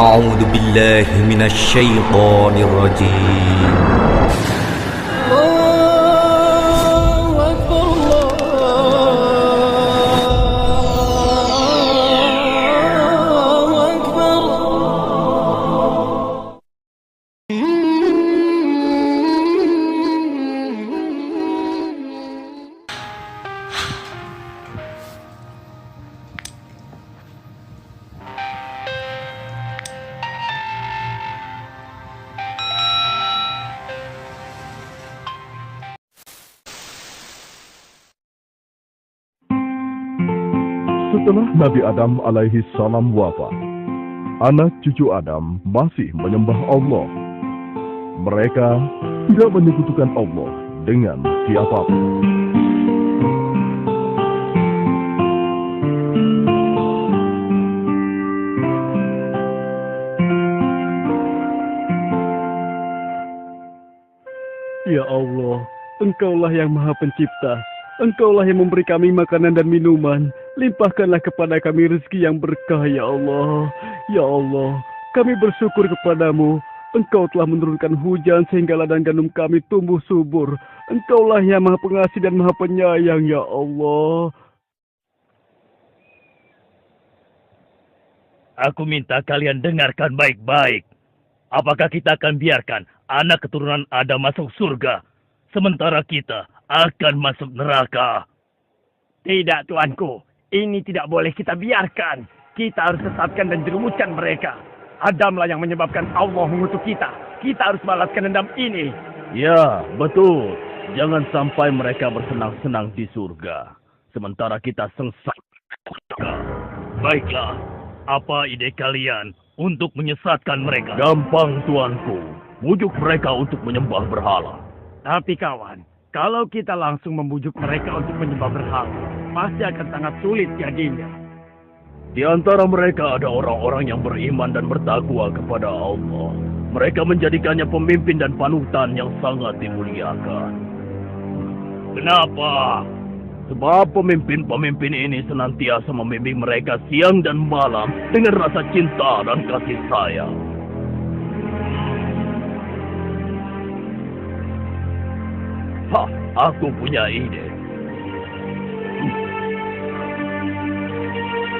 أعوذ بالله من الشيطان الرجيم. Setelah Nabi Adam alaihi salam wafat, anak cucu Adam masih menyembah Allah. Mereka tidak menyekutukan Allah dengan siapapun. Ya Allah, Engkaulah yang Maha Pencipta. Engkaulah yang memberi kami makanan dan minuman. Limpahkanlah kepada kami rezeki yang berkah, ya Allah. Ya Allah, kami bersyukur kepadamu. Engkau telah menurunkan hujan sehingga ladang gandum kami tumbuh subur. Engkaulah yang Maha Pengasih dan Maha Penyayang, ya Allah. Aku minta kalian dengarkan baik-baik. Apakah kita akan biarkan anak keturunan Adam masuk surga, sementara kita akan masuk neraka? Tidak, tuanku. Ini tidak boleh kita biarkan. Kita harus sesatkan dan jerumuskan mereka. Adamlah yang menyebabkan Allah mengutuk kita. Kita harus balaskan dendam ini. Ya, betul. Jangan sampai mereka bersenang-senang di surga, sementara kita sengsara. Baiklah, apa ide kalian untuk menyesatkan mereka? Gampang, tuanku. Bujuk mereka untuk menyembah berhala. Tapi kawan, kalau kita langsung membujuk mereka untuk menyembah berhala, pasti akan sangat sulit jadinya. Di antara mereka ada orang-orang yang beriman dan bertakwa kepada Allah. Mereka menjadikannya pemimpin dan panutan yang sangat dimuliakan. Kenapa? Sebab pemimpin-pemimpin ini senantiasa membimbing mereka siang dan malam dengan rasa cinta dan kasih sayang. Aku punya ide.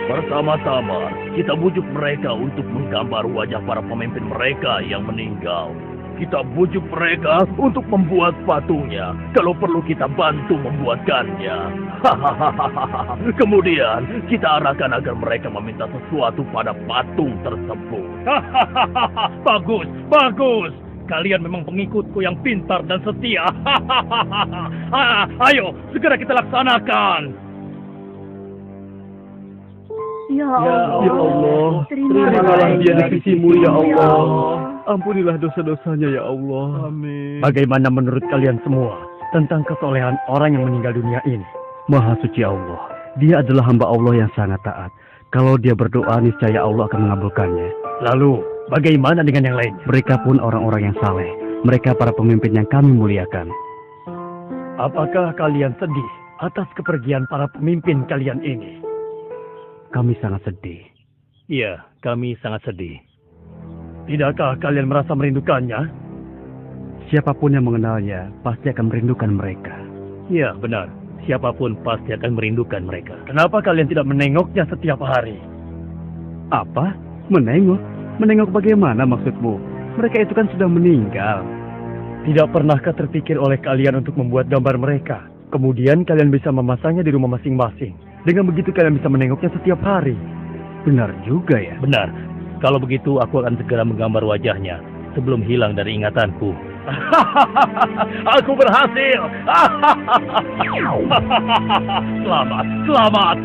Pertama-tama, kita bujuk mereka untuk menggambar wajah para pemimpin mereka yang meninggal. Kita bujuk mereka untuk membuat patungnya. Kalau perlu kita bantu membuatkannya. Kemudian, kita arahkan agar mereka meminta sesuatu pada patung tersebut. Bagus, bagus. Kalian memang pengikutku yang pintar dan setia. Ayo, segera kita laksanakan. Ya Allah, Ya Allah, terimalah dia di sisimu, ya Allah. Ampunilah dosa-dosanya, ya Allah. Amin. Bagaimana menurut kalian semua tentang kesolehan orang yang meninggal dunia ini? Maha suci Allah. Dia adalah hamba Allah yang sangat taat. Kalau dia berdoa, niscaya Allah akan mengabulkannya. Lalu, bagaimana dengan yang lainnya? Mereka pun orang-orang yang saleh. Mereka para pemimpin yang kami muliakan. Apakah kalian sedih atas kepergian para pemimpin kalian ini? Kami sangat sedih. Iya, kami sangat sedih. Tidakkah kalian merasa merindukannya? Siapapun yang mengenalnya pasti akan merindukan mereka. Iya, benar. Siapapun pasti akan merindukan mereka. Kenapa kalian tidak menengoknya setiap hari? Apa? Menengok? Menengok bagaimana maksudmu? Mereka itu kan sudah meninggal. Tidak pernahkah terpikir oleh kalian untuk membuat gambar mereka? Kemudian kalian bisa memasangnya di rumah masing-masing. Dengan begitu kalian bisa menengoknya setiap hari. Benar juga ya. Benar. Kalau begitu aku akan segera menggambar wajahnya sebelum hilang dari ingatanku. Aku berhasil. Selamat, selamat.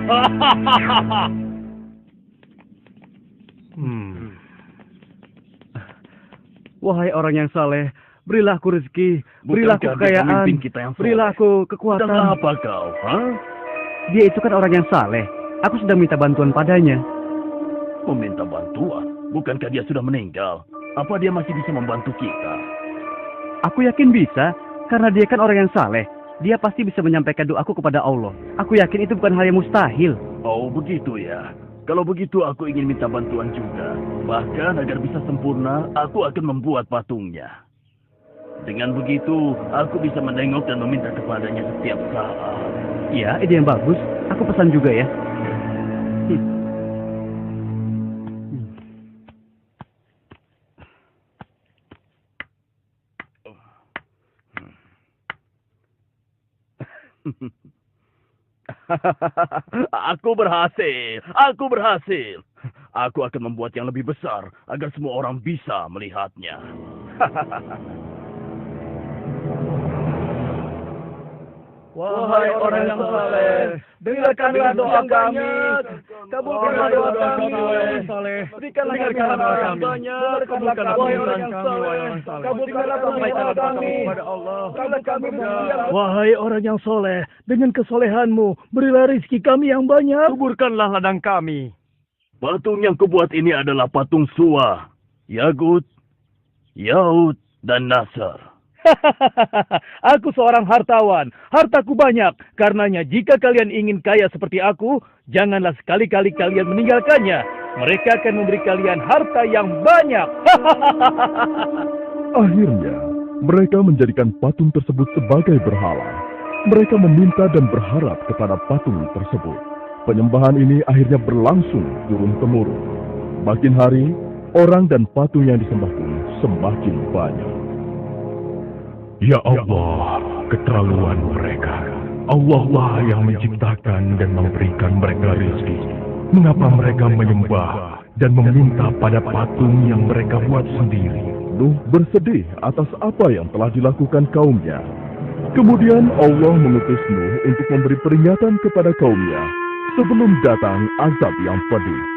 Wahai orang yang saleh, berilah aku rezeki, berilah aku Bukankah kekayaan, pemimpin kita yang soleh? berilah aku kekuatan. Sedang apa kau? Dia itu kan orang yang saleh. Aku sedang minta bantuan padanya. Meminta bantuan? Bukankah dia sudah meninggal? Apa dia masih bisa membantu kita? Aku yakin bisa, karena dia kan orang yang saleh. Dia pasti bisa menyampaikan doaku kepada Allah. Aku yakin itu bukan hal yang mustahil. Oh, begitu ya. Kalau begitu aku ingin minta bantuan juga. Bahkan agar bisa sempurna, aku akan membuat patungnya. Dengan begitu, aku bisa menengok dan meminta kepadanya setiap saat. Ya, ide yang bagus. Aku pesan juga ya. Aku berhasil. Aku berhasil. Aku akan membuat yang lebih besar agar semua orang bisa melihatnya. Wahai orang yang saleh, dengarkanlah doa kami. Kabulkanlah doa kami, wahai saleh. Berikanlah doa kami. Kabulkanlah permintaan kami, wahai saleh. Kabulkanlah permintaan kami kepada Allah. Wahai orang yang soleh, dengan kesolehanmu, berilah rezeki kami yang banyak. Kuburkanlah ladang kami. Patung yang kubuat ini adalah patung Suwa, Yagut, Yaud, dan Nasr. Aku seorang hartawan, hartaku banyak. Karenanya jika kalian ingin kaya seperti aku, janganlah sekali-kali kalian meninggalkannya. Mereka akan memberi kalian harta yang banyak. Akhirnya, mereka menjadikan patung tersebut sebagai berhala. Mereka meminta dan berharap kepada patung tersebut. Penyembahan ini akhirnya berlangsung turun-temurun. Makin hari, orang dan patung yang disembah pun semakin banyak. Ya Allah, keterlaluan mereka. Allah lah yang menciptakan dan memberikan mereka rezeki. Mengapa mereka menyembah dan meminta pada patung yang mereka buat sendiri? Nuh bersedih atas apa yang telah dilakukan kaumnya. Kemudian Allah mengutus Nuh untuk memberi peringatan kepada kaumnya sebelum datang azab yang pedih.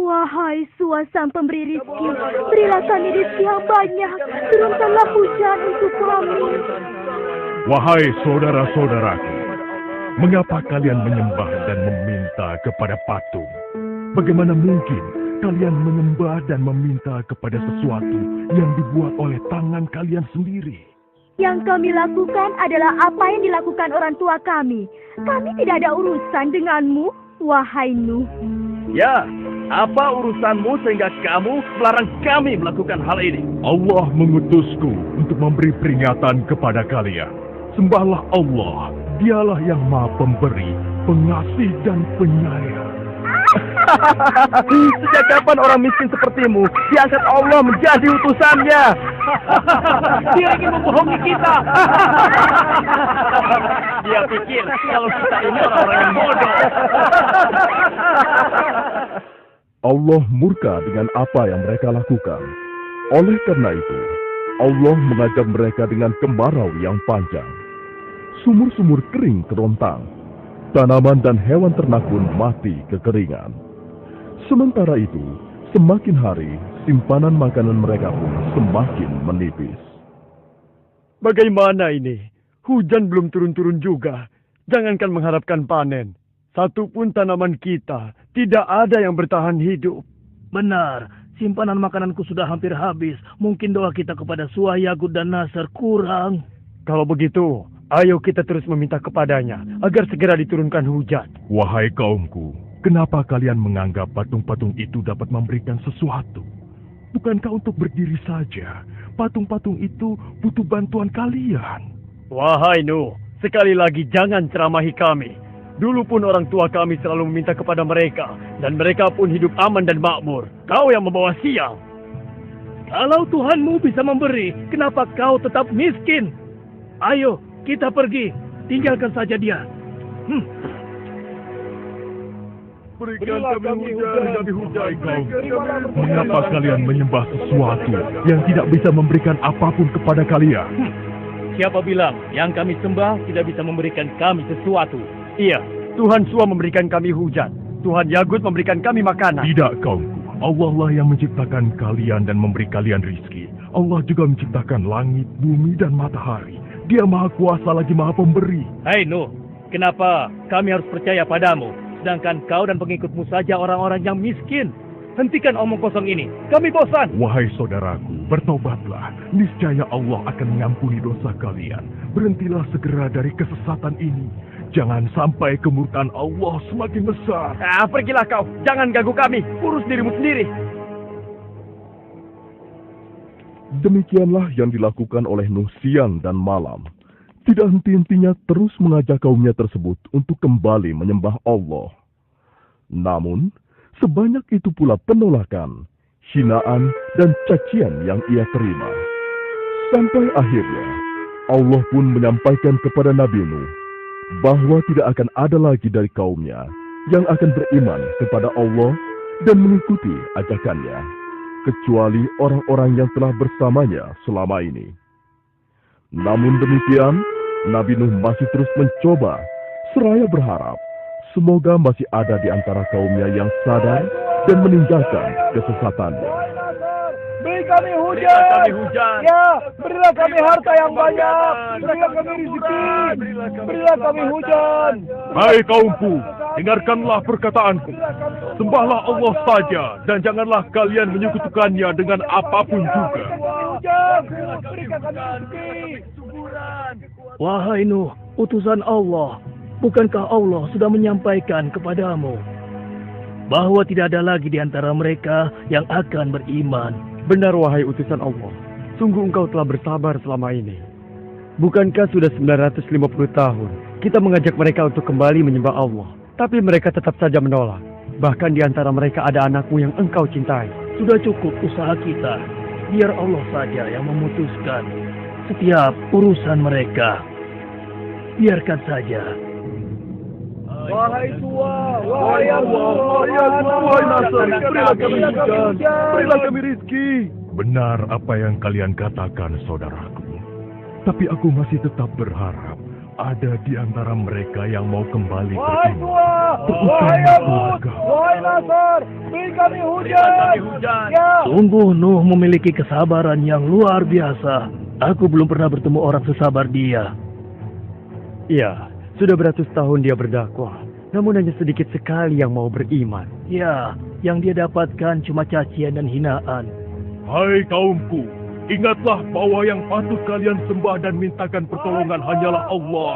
Wahai Suwa sang pemberi rizki, berilah kami rizki yang banyak. Turunkanlah hujan untuk kami. Wahai saudara-saudaraku, mengapa kalian menyembah dan meminta kepada patung? Bagaimana mungkin kalian menyembah dan meminta kepada sesuatu yang dibuat oleh tangan kalian sendiri? Yang kami lakukan adalah apa yang dilakukan orang tua kami. Kami tidak ada urusan denganmu, wahai Nuh. Ya, apa urusanmu sehingga kamu melarang kami melakukan hal ini? Allah mengutusku untuk memberi peringatan kepada kalian. Sembahlah Allah, dialah yang maha pemberi, pengasih dan penyayang. Sejak kapan orang miskin sepertimu diangkat Allah menjadi utusannya? Dia ingin membohongi kita. Dia pikir kalau kita ini orang-orang yang bodoh. Allah murka dengan apa yang mereka lakukan. Oleh karena itu, Allah mengajar mereka dengan kemarau yang panjang. Sumur-sumur kering kerontang. Tanaman dan hewan ternak pun mati kekeringan. Sementara itu, semakin hari, simpanan makanan mereka pun semakin menipis. Bagaimana ini? Hujan belum turun-turun juga. Jangankan mengharapkan panen. Satupun tanaman kita tidak ada yang bertahan hidup. Benar, simpanan makananku sudah hampir habis. Mungkin doa kita kepada Suwa, Yagut, dan Nasr kurang. Kalau begitu, ayo kita terus meminta kepadanya agar segera diturunkan hujan. Wahai kaumku, kenapa kalian menganggap patung-patung itu dapat memberikan sesuatu? Bukankah untuk berdiri saja, patung-patung itu butuh bantuan kalian? Wahai Nuh, sekali lagi jangan ceramahi kami. Dulu pun orang tua kami selalu meminta kepada mereka, dan mereka pun hidup aman dan makmur. Kau yang membawa sial. Kalau Tuhanmu bisa memberi, kenapa kau tetap miskin? Ayo, kita pergi. Tinggalkan saja dia. Berikan kami hujan. Mengapa kalian menyembah sesuatu yang tidak bisa memberikan apapun kepada kalian? Siapa bilang yang kami sembah tidak bisa memberikan kami sesuatu? Iya, Tuhan Suwa memberikan kami hujan. Tuhan Yagut memberikan kami makanan. Tidak, kaumku. Allah lah yang menciptakan kalian dan memberi kalian rizki. Allah juga menciptakan langit, bumi, dan matahari. Dia maha kuasa lagi maha pemberi. Hai Nuh, kenapa kami harus percaya padamu? Sedangkan kau dan pengikutmu saja orang-orang yang miskin. Hentikan omong kosong ini. Kami bosan. Wahai saudaraku, bertobatlah. Niscaya Allah akan mengampuni dosa kalian. Berhentilah segera dari kesesatan ini. Jangan sampai kemurkaan Allah semakin besar. Pergilah kau. Jangan ganggu kami. Urus dirimu sendiri. Demikianlah yang dilakukan oleh Nuh siang dan malam. Tidak henti-hentinya terus mengajak kaumnya tersebut untuk kembali menyembah Allah. Namun, sebanyak itu pula penolakan, hinaan, dan cacian yang ia terima. Sampai akhirnya, Allah pun menyampaikan kepada Nabi Nuh bahwa tidak akan ada lagi dari kaumnya yang akan beriman kepada Allah dan mengikuti ajakannya, kecuali orang-orang yang telah bersamanya selama ini. Namun demikian, Nabi Nuh masih terus mencoba, seraya berharap semoga masih ada di antara kaumnya yang sadar dan meninggalkan kesesatannya. Beri kami hujan. Ya, berilah kami harta yang banyak. Berilah kami rezeki. Berilah kami hujan. Hai kaumku, dengarkanlah perkataanku. Sembahlah Allah saja dan janganlah kalian menyekutukannya dengan apapun juga. Berikan kami rezeki. Wahai Nuh, utusan Allah, bukankah Allah sudah menyampaikan kepadamu bahwa tidak ada lagi di antara mereka yang akan beriman? Benar wahai utusan Allah. Sungguh engkau telah bersabar selama ini. Bukankah sudah 950 tahun kita mengajak mereka untuk kembali menyembah Allah, tapi mereka tetap saja menolak. Bahkan di antara mereka ada anakmu yang engkau cintai. Sudah cukup usaha kita. Biar Allah saja yang memutuskan setiap urusan mereka. Biarkan saja. Wahai tua, wahai Nasr, berilah kami hujan, berilah kami rizki. Benar apa yang kalian katakan, saudaraku. Tapi aku masih tetap berharap ada di antara mereka yang mau kembali beriman. Wahai Abud, wahai Nasr, beri kami hujan. Ya. Sungguh Nuh memiliki kesabaran yang luar biasa. Aku belum pernah bertemu orang sesabar dia. Iya, sudah beratus tahun dia berdakwah, namun hanya sedikit sekali yang mau beriman. Ya, yang dia dapatkan cuma cacian dan hinaan. Hai kaumku, ingatlah bahwa yang patut kalian sembah dan mintakan pertolongan hanyalah Allah.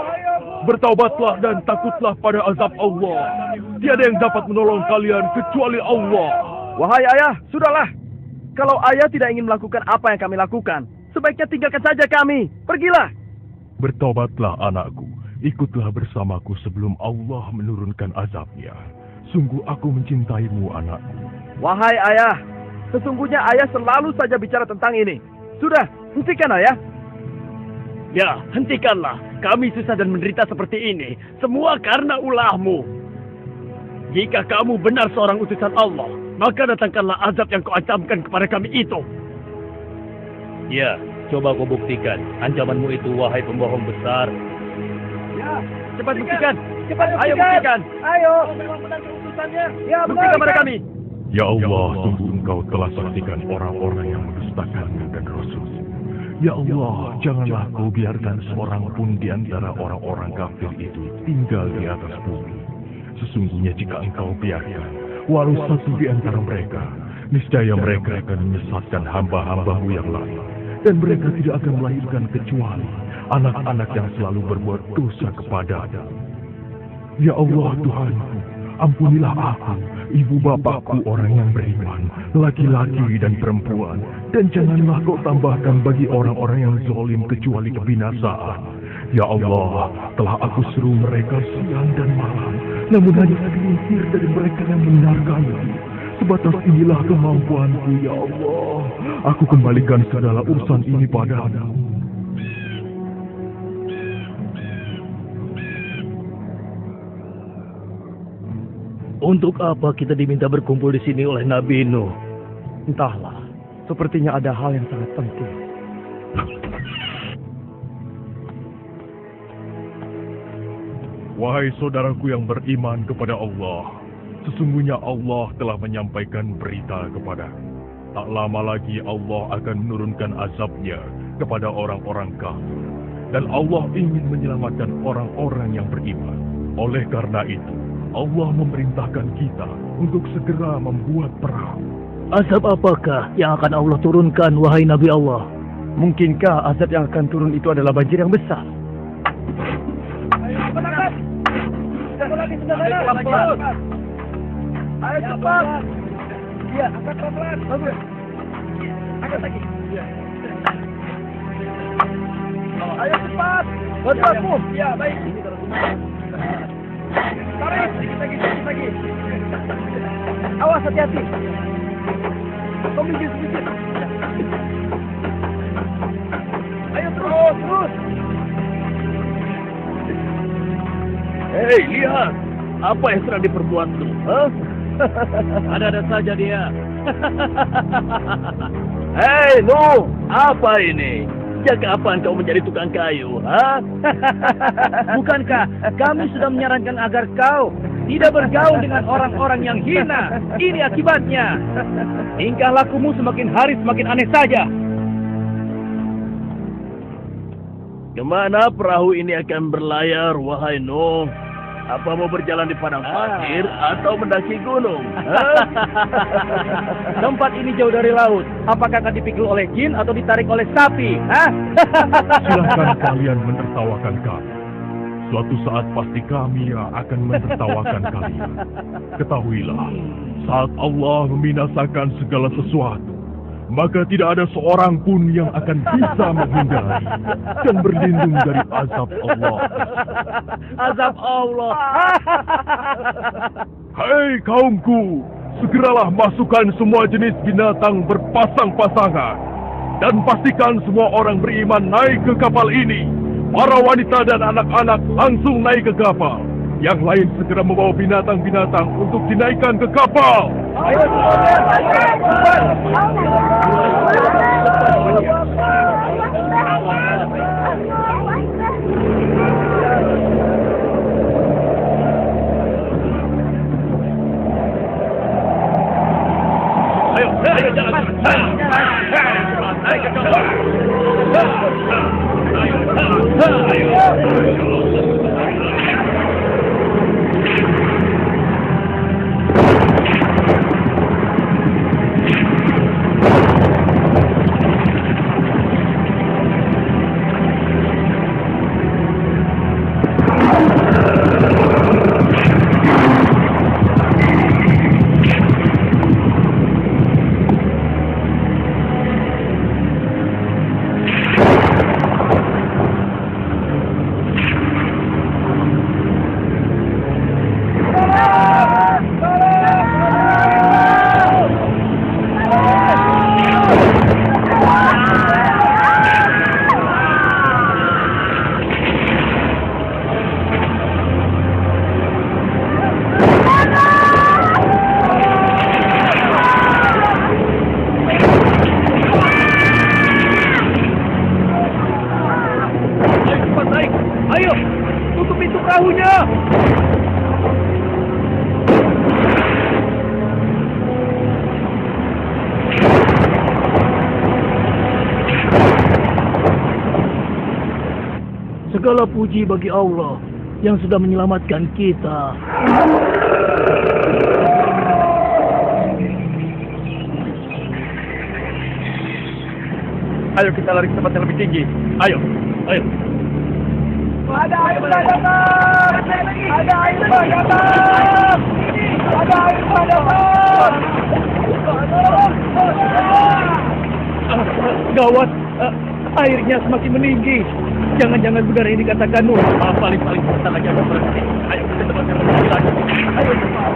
Bertaubatlah dan takutlah pada azab Allah. Tiada yang dapat menolong kalian kecuali Allah. Wahai ayah, sudahlah. Kalau ayah tidak ingin melakukan apa yang kami lakukan, sebaiknya tinggalkan saja kami. Pergilah. Bertobatlah anakku, ikutlah bersamaku sebelum Allah menurunkan azabnya. Sungguh aku mencintaimu anakku. Wahai ayah, sesungguhnya ayah selalu saja bicara tentang ini. Sudah, hentikan ayah. Ya, hentikanlah. Kami susah dan menderita seperti ini. Semua karena ulahmu. Jika kamu benar seorang utusan Allah, maka datangkanlah azab yang kau ancamkan kepada kami itu. Ya, coba kau buktikan ancamanmu itu, wahai pembohong besar. Ya, cepat buktikan. Cepat buktikan. Ayo buktikan. Ayo. Memang benar utusannya. Ya, Buktikan pada kami. Ya Allah, sungguh engkau telah saksikan orang-orang yang mendustakanmu dan Rasul. Ya Allah, janganlah kau biarkan seorang pun di antara orang-orang kafir itu tinggal di atas bumi. Sesungguhnya jika engkau biarkan, walau satu di antara mereka, niscaya mereka akan menyesatkan hamba-hambamu yang lain. Dan mereka tidak akan melahirkan kecuali anak-anak yang selalu berbuat dosa kepada-Nya. Ya Allah Tuhanku, ampunilah aku, ibu bapakku orang yang beriman, laki-laki dan perempuan, dan janganlah kau tambahkan bagi orang-orang yang zalim kecuali kebinasaan. Ya Allah, telah aku seru mereka siang dan malam, namun hanya segelintir dari mereka yang mendengarkanku. Sebatas inilah kemampuanku, ya Allah. Aku kembalikan segala urusan ini padamu. Untuk apa kita diminta berkumpul di sini oleh Nabi Nuh? Entahlah, sepertinya ada hal yang sangat penting. Wahai saudaraku yang beriman kepada Allah, sesungguhnya Allah telah menyampaikan berita kepada. Tak lama lagi Allah akan menurunkan azabnya kepada orang-orang kafir. Dan Allah ingin menyelamatkan orang-orang yang beriman. Oleh karena itu, Allah memerintahkan kita untuk segera membuat perahu. Azab apakah yang akan Allah turunkan, wahai Nabi Allah? Mungkinkah azab yang akan turun itu adalah banjir yang besar? lagi saudara. Pelan. Ayo cepat. Iya, angkat pelan. Bagus. Angkat lagi. Iya. Ayo cepat. Bantu aku. Iya, baik. Tarik, sedikit lagi. Awas, hati-hati. Kau minggir sedikit. Ayo terus. Hei, lihat. Apa yang sedang diperbuat tuh? Ada-ada saja dia. Hei, Nuh. Apa ini? Sejak kapan kau menjadi tukang kayu? Bukankah kami sudah menyarankan agar kau tidak bergaul dengan orang-orang yang hina? Ini akibatnya. Tingkah lakumu semakin hari semakin aneh saja. Kemana perahu ini akan berlayar, wahai Nuh? Apa mau berjalan di padang pasir atau mendaki gunung? Tempat ini jauh dari laut. Apakah akan dipikul oleh jin atau ditarik oleh sapi? Silahkan kalian menertawakan kami. Suatu saat pasti kami yang akan menertawakan kalian. Ketahuilah, saat Allah membinasakan segala sesuatu, maka tidak ada seorang pun yang akan bisa menghindari dan berlindung dari azab Allah. Azab Allah. Hei kaumku, segeralah masukkan semua jenis binatang berpasang-pasangan dan pastikan semua orang beriman naik ke kapal ini. Para wanita dan anak-anak langsung naik ke kapal. Yang lain segera membawa binatang-binatang untuk dinaikkan ke kapal. Ayo, jalan. Naik ke kapal. Ayo, tutup pintu perahunya. Segala puji bagi Allah yang sudah menyelamatkan kita. Ayo kita lari ke tempat yang lebih tinggi. Ayo. Ada air datang! Ada air datang! Ada air datang! Gawat, airnya semakin meninggi. Jangan-jangan benar ini katakan Nuh. Paling-paling sebentar lagi akan berhenti. Ayo ke tempat yang lebih tinggi lagi. Ayo cepat.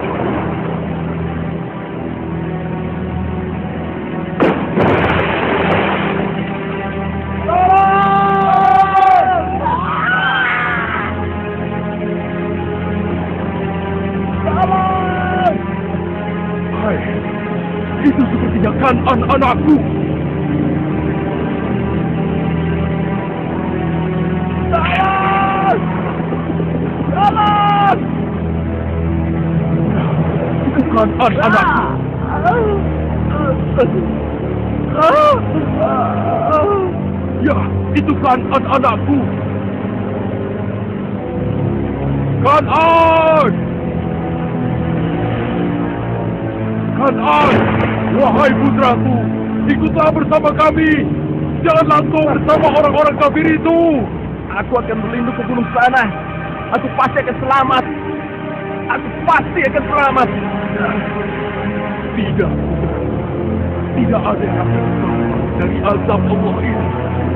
Itu sepertinya Kan'an anakku. Tolong! Itu Kan'an anakku. Ya, itu Kan'an anakku. Kan'an! Kan'an! Wahai putraku, ikutlah bersama kami. Jangan langsung bersama orang-orang kafir itu. Aku akan berlindung ke gunung sana. Aku pasti akan selamat. pasti akan selamat. Tidak. Tidak ada yang akan selamat dari azab Allah ini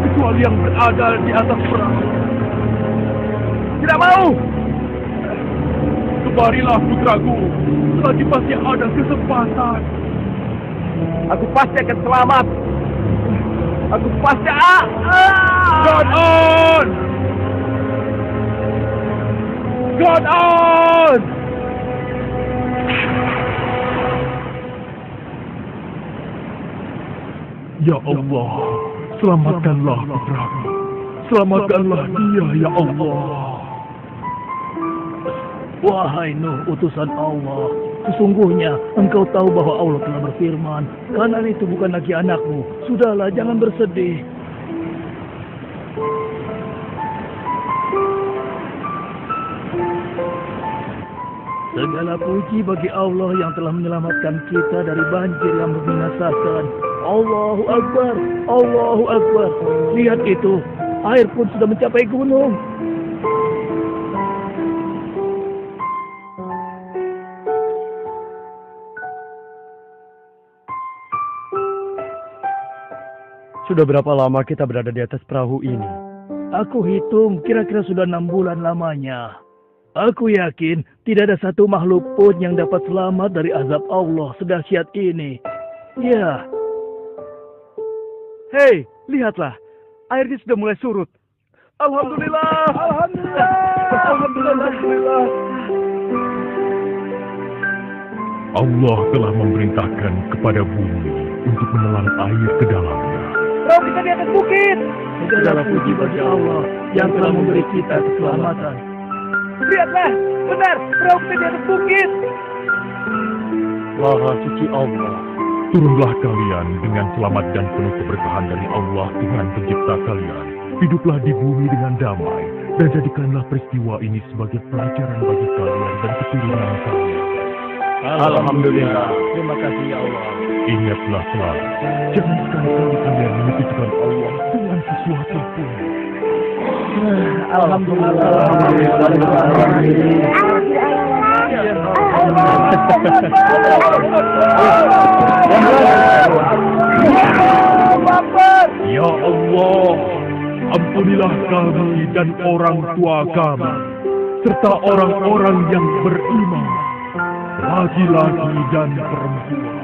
kecuali yang berada di atas perahu. Tidak mau. Kemarilah putraku, selagi masih ada kesempatan. Aku pasti akan selamat. Aku pasti God on! God on! Ya Allah, selamatkanlah putraku. Selamatkanlah dia, ya Allah. Wahai Nuh, utusan Allah, sesungguhnya engkau tahu bahwa Allah telah berfirman, Kan'an itu bukan lagi anakmu. Sudahlah, jangan bersedih. Segala puji bagi Allah yang telah menyelamatkan kita dari banjir yang membinasakan. Allahu Akbar, Allahu Akbar. Lihat itu, air pun sudah mencapai gunung. Sudah berapa lama kita berada di atas perahu ini? Aku hitung kira-kira sudah 6 bulan lamanya. Aku yakin tidak ada satu makhluk pun yang dapat selamat dari azab Allah sedahsyat ini. Ya. Hei, lihatlah. Airnya sudah mulai surut. Alhamdulillah. Alhamdulillah. Alhamdulillah. Allah telah memerintahkan kepada bumi untuk menelan air ke dalamnya. Perahu kita di atas bukit. Segala puji bagi Allah yang telah memberi kita keselamatan. Lihatlah, benar, perahu kita di atas bukit. Maha suci Allah. Turunlah kalian dengan selamat dan penuh keberkahan dari Allah Tuhan pencipta kalian. Hiduplah di bumi dengan damai dan jadikanlah peristiwa ini sebagai pelajaran bagi kalian dan keturunan kalian. Alhamdulillah. Terima kasih ya Allah. Ingatlah selalu, jangan sekali-kali kalian menyekutukan Allah dengan sesuatu pun. Alhamdulillah. Ya Allah, ampunilah kami dan orang tua kami, serta orang-orang yang beriman, laki-laki dan perempuan.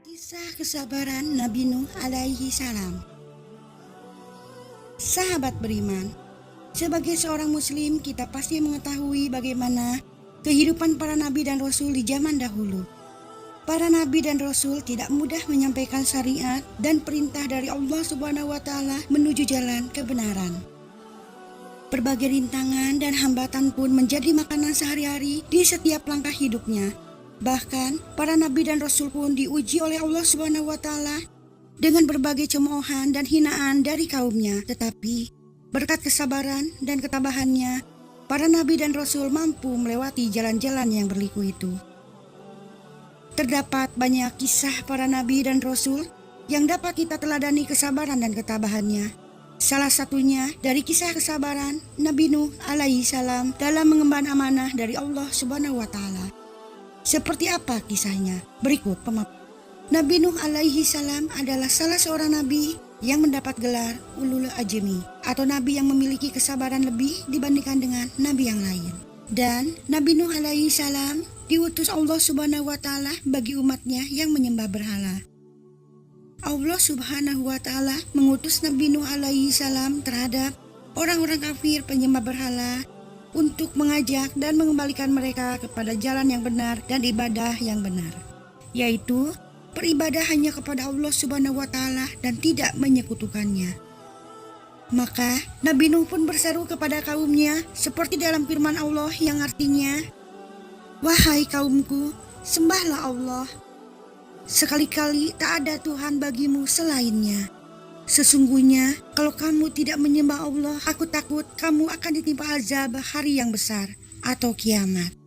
Kisah kesabaran Nabi Nuh alaihi salam. Sahabat beriman, sebagai seorang muslim kita pasti mengetahui bagaimana kehidupan para nabi dan rasul di zaman dahulu. Para nabi dan rasul tidak mudah menyampaikan syariat dan perintah dari Allah Subhanahu wa taala menuju jalan kebenaran. Berbagai rintangan dan hambatan pun menjadi makanan sehari-hari di setiap langkah hidupnya. Bahkan para nabi dan rasul pun diuji oleh Allah Subhanahu wa taala dengan berbagai cemoohan dan hinaan dari kaumnya. Tetapi berkat kesabaran dan ketabahannya, para nabi dan rasul mampu melewati jalan-jalan yang berliku itu. Terdapat banyak kisah para nabi dan rasul yang dapat kita teladani kesabaran dan ketabahannya. Salah satunya dari kisah kesabaran Nabi Nuh alaihi salam dalam mengemban amanah dari Allah Subhanahu wa taala. Seperti apa kisahnya? Berikut pemaparan. Nabi Nuh alaihi salam adalah salah seorang nabi yang mendapat gelar Ulul Azmi atau nabi yang memiliki kesabaran lebih dibandingkan dengan nabi yang lain. Dan Nabi Nuh alaihi salam diutus Allah Subhanahu wa taala bagi umatnya yang menyembah berhala. Allah Subhanahu wa taala mengutus Nabi Nuh alaihi salam terhadap orang-orang kafir penyembah berhala untuk mengajak dan mengembalikan mereka kepada jalan yang benar dan ibadah yang benar, yaitu beribadah hanya kepada Allah Subhanahu wa taala dan tidak menyekutukannya. Maka Nabi Nuh pun berseru kepada kaumnya seperti dalam firman Allah yang artinya, "Wahai kaumku, sembahlah Allah. Sekali-kali tak ada Tuhan bagimu selainnya. Sesungguhnya kalau kamu tidak menyembah Allah, aku takut kamu akan ditimpa azab hari yang besar atau kiamat."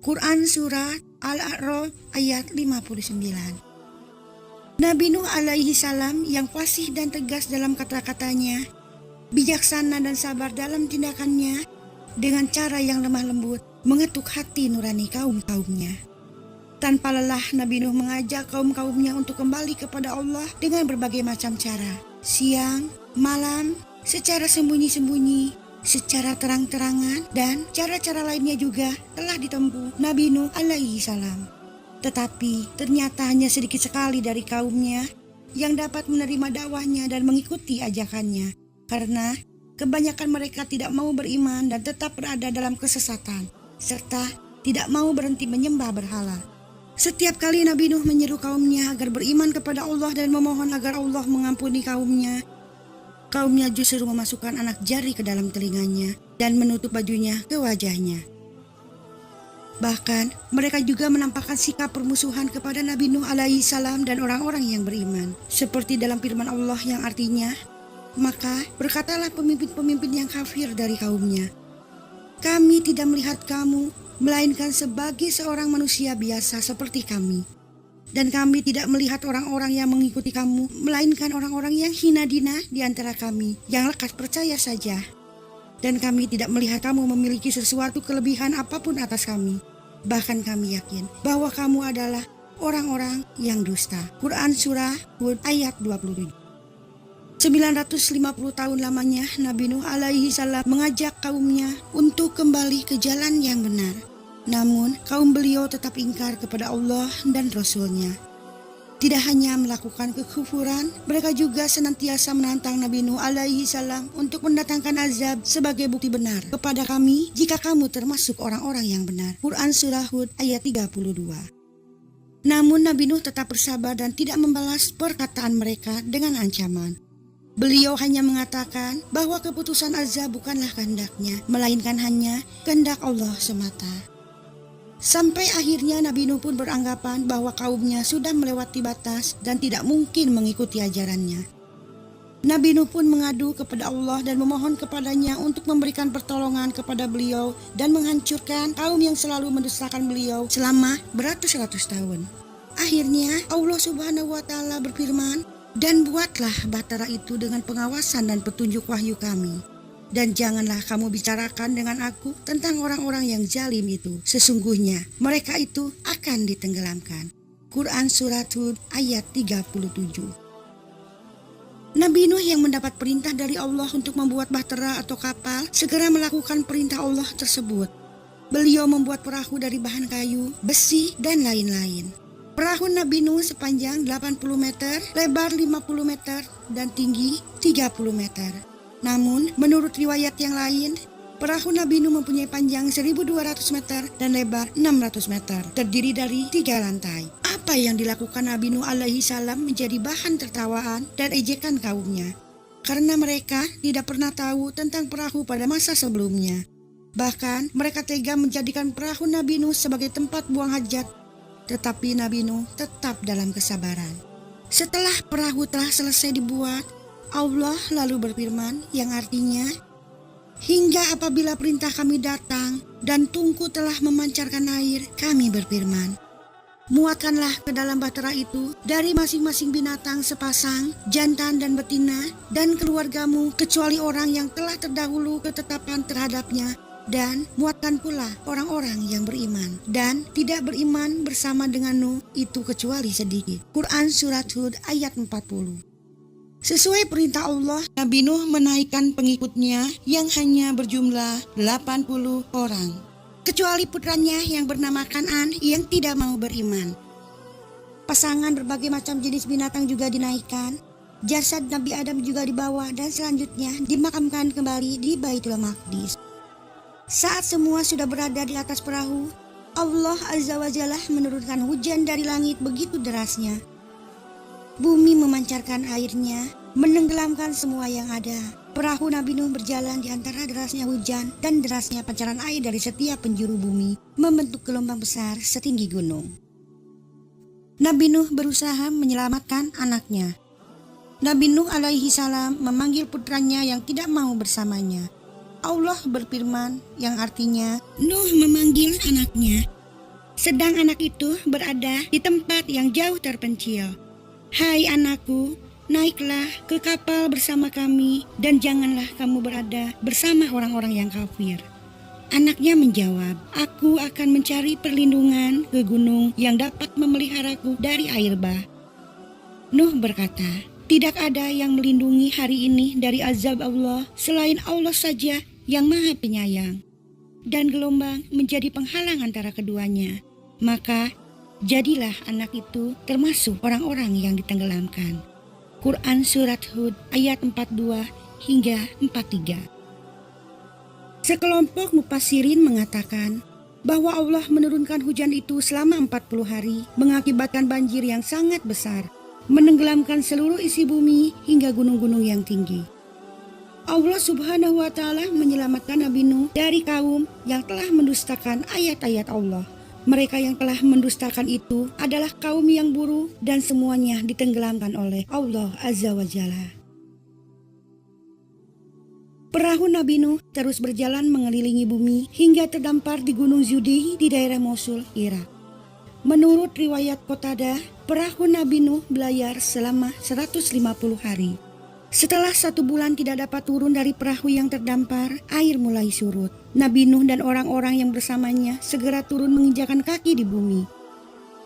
Quran Surat Al-A'raf ayat 59. Nabi Nuh alaihi salam yang fasih dan tegas dalam kata-katanya, bijaksana dan sabar dalam tindakannya, dengan cara yang lemah lembut mengetuk hati nurani kaum-kaumnya. Tanpa lelah Nabi Nuh mengajak kaum-kaumnya untuk kembali kepada Allah dengan berbagai macam cara. Siang, malam, secara sembunyi-sembunyi, secara terang-terangan, dan cara-cara lainnya juga telah ditempuh Nabi Nuh alaihi salam. Tetapi ternyata hanya sedikit sekali dari kaumnya yang dapat menerima dakwahnya dan mengikuti ajakannya. Karena kebanyakan mereka tidak mau beriman dan tetap berada dalam kesesatan, serta tidak mau berhenti menyembah berhala. Setiap kali Nabi Nuh menyeru kaumnya agar beriman kepada Allah dan memohon agar Allah mengampuni kaumnya justru memasukkan anak jari ke dalam telinganya dan menutup bajunya ke wajahnya. Bahkan mereka juga menampakkan sikap permusuhan kepada Nabi Nuh alaihi salam dan orang-orang yang beriman. Seperti dalam firman Allah yang artinya, maka berkatalah pemimpin-pemimpin yang kafir dari kaumnya, kami tidak melihat kamu melainkan sebagai seorang manusia biasa seperti kami. Dan kami tidak melihat orang-orang yang mengikuti kamu, melainkan orang-orang yang hina dina di antara kami, yang lekas percaya saja. Dan kami tidak melihat kamu memiliki sesuatu kelebihan apapun atas kami. Bahkan kami yakin bahwa kamu adalah orang-orang yang dusta. Quran Surah Hud ayat 27. 950 tahun lamanya Nabi Nuh alaihi salam mengajak kaumnya untuk kembali ke jalan yang benar. Namun kaum beliau tetap ingkar kepada Allah dan Rasul-Nya. Tidak hanya melakukan kekufuran, mereka juga senantiasa menantang Nabi Nuh alaihi salam untuk mendatangkan azab sebagai bukti benar kepada kami jika kamu termasuk orang-orang yang benar. Quran Surah Hud ayat 32. Namun Nabi Nuh tetap bersabar dan tidak membalas perkataan mereka dengan ancaman. Beliau hanya mengatakan bahwa keputusan azab bukanlah kehendaknya, melainkan hanya kehendak Allah semata. Sampai akhirnya Nabi Nuh pun beranggapan bahwa kaumnya sudah melewati batas dan tidak mungkin mengikuti ajarannya. Nabi Nuh pun mengadu kepada Allah dan memohon kepadanya untuk memberikan pertolongan kepada beliau dan menghancurkan kaum yang selalu mendustakan beliau selama beratus-ratus tahun. Akhirnya Allah Subhanahu wa Ta'ala berfirman, dan buatlah bahtera itu dengan pengawasan dan petunjuk wahyu kami. Dan janganlah kamu bicarakan dengan aku tentang orang-orang yang zalim itu. Sesungguhnya mereka itu akan ditenggelamkan. Quran Surah Hud ayat 37. Nabi Nuh yang mendapat perintah dari Allah untuk membuat bahtera atau kapal segera melakukan perintah Allah tersebut. Beliau membuat perahu dari bahan kayu, besi, dan lain-lain. Perahu Nabi Nuh sepanjang 80 meter, lebar 50 meter, dan tinggi 30 meter. Namun, menurut riwayat yang lain, perahu Nabi Nuh mempunyai panjang 1.200 meter dan lebar 600 meter, terdiri dari 3 lantai. Apa yang dilakukan Nabi Nuh alaihi salam menjadi bahan tertawaan dan ejekan kaumnya, karena mereka tidak pernah tahu tentang perahu pada masa sebelumnya. Bahkan, mereka tega menjadikan perahu Nabi Nuh sebagai tempat buang hajat, tetapi Nabi Nuh tetap dalam kesabaran. Setelah perahu telah selesai dibuat, Allah lalu berfirman yang artinya, hingga apabila perintah kami datang dan tungku telah memancarkan air, kami berfirman, muatkanlah ke dalam bahtera itu dari masing-masing binatang sepasang, jantan dan betina, dan keluargamu kecuali orang yang telah terdahulu ketetapan terhadapnya, dan muatkan pula orang-orang yang beriman dan tidak beriman bersama dengan Nuh itu kecuali sedikit. Quran Surat Hud ayat 40. Sesuai perintah Allah, Nabi Nuh menaikkan pengikutnya yang hanya berjumlah 80 orang, kecuali putranya yang bernama Kan'an yang tidak mau beriman. Pasangan berbagai macam jenis binatang juga dinaikkan. Jasad Nabi Adam juga dibawa dan selanjutnya dimakamkan kembali di Baitul Maqdis. Saat semua sudah berada di atas perahu, Allah Azza wa Jalla menurunkan hujan dari langit begitu derasnya. Bumi memancarkan airnya, menenggelamkan semua yang ada. Perahu Nabi Nuh berjalan di antara derasnya hujan dan derasnya pancaran air dari setiap penjuru bumi, membentuk gelombang besar setinggi gunung. Nabi Nuh berusaha menyelamatkan anaknya. Nabi Nuh alaihi salam memanggil putranya yang tidak mau bersamanya. Allah berfirman yang artinya, Nuh memanggil anaknya, sedang anak itu berada di tempat yang jauh terpencil. Hai anakku, naiklah ke kapal bersama kami dan janganlah kamu berada bersama orang-orang yang kafir. Anaknya menjawab, "Aku akan mencari perlindungan ke gunung yang dapat memeliharaku dari air bah." Nuh berkata, "Tidak ada yang melindungi hari ini dari azab Allah selain Allah saja yang Maha Penyayang." Dan gelombang menjadi penghalang antara keduanya. Maka jadilah anak itu termasuk orang-orang yang ditenggelamkan. Quran Surat Hud ayat 42 hingga 43. Sekelompok mufassirin mengatakan bahwa Allah menurunkan hujan itu selama 40 hari mengakibatkan banjir yang sangat besar, menenggelamkan seluruh isi bumi hingga gunung-gunung yang tinggi. Allah Subhanahu wa Ta'ala menyelamatkan Nabi Nuh dari kaum yang telah mendustakan ayat-ayat Allah. Mereka yang telah mendustakan itu adalah kaum yang buruk dan semuanya ditenggelamkan oleh Allah Azza wa Jalla. Perahu Nabi Nuh terus berjalan mengelilingi bumi hingga terdampar di Gunung Zudi di daerah Mosul, Irak. Menurut riwayat Qatadah, perahu Nabi Nuh belayar selama 150 hari. Setelah 1 bulan tidak dapat turun dari perahu yang terdampar, air mulai surut. Nabi Nuh dan orang-orang yang bersamanya segera turun menginjakan kaki di bumi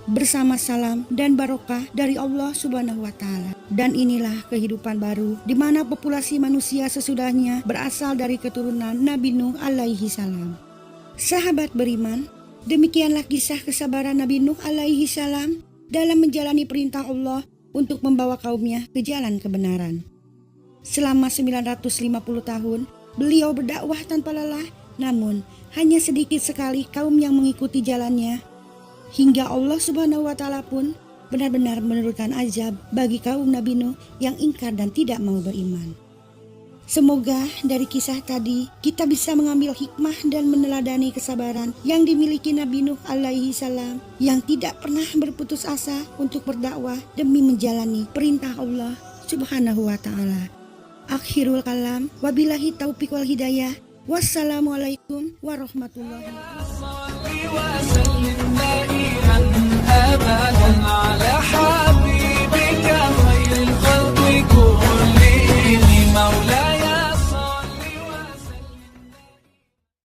bersama salam dan barokah dari Allah Subhanahu wa Ta'ala. Dan inilah kehidupan baru di mana populasi manusia sesudahnya berasal dari keturunan Nabi Nuh alaihi salam. Sahabat beriman, demikianlah kisah kesabaran Nabi Nuh alaihi salam dalam menjalani perintah Allah untuk membawa kaumnya ke jalan kebenaran. Selama 950 tahun, beliau berdakwah tanpa lelah, namun hanya sedikit sekali kaum yang mengikuti jalannya. Hingga Allah Subhanahu wa Ta'ala pun benar-benar menurunkan azab bagi kaum Nabi Nuh yang ingkar dan tidak mau beriman. Semoga dari kisah tadi kita bisa mengambil hikmah dan meneladani kesabaran yang dimiliki Nabi Nuh alaihi salam yang tidak pernah berputus asa untuk berdakwah demi menjalani perintah Allah Subhanahu wa Ta'ala. Akhirul kalam, wabillahi taufiq wal hidayah. Wassalamualaikum warahmatullahi wabarakatuh.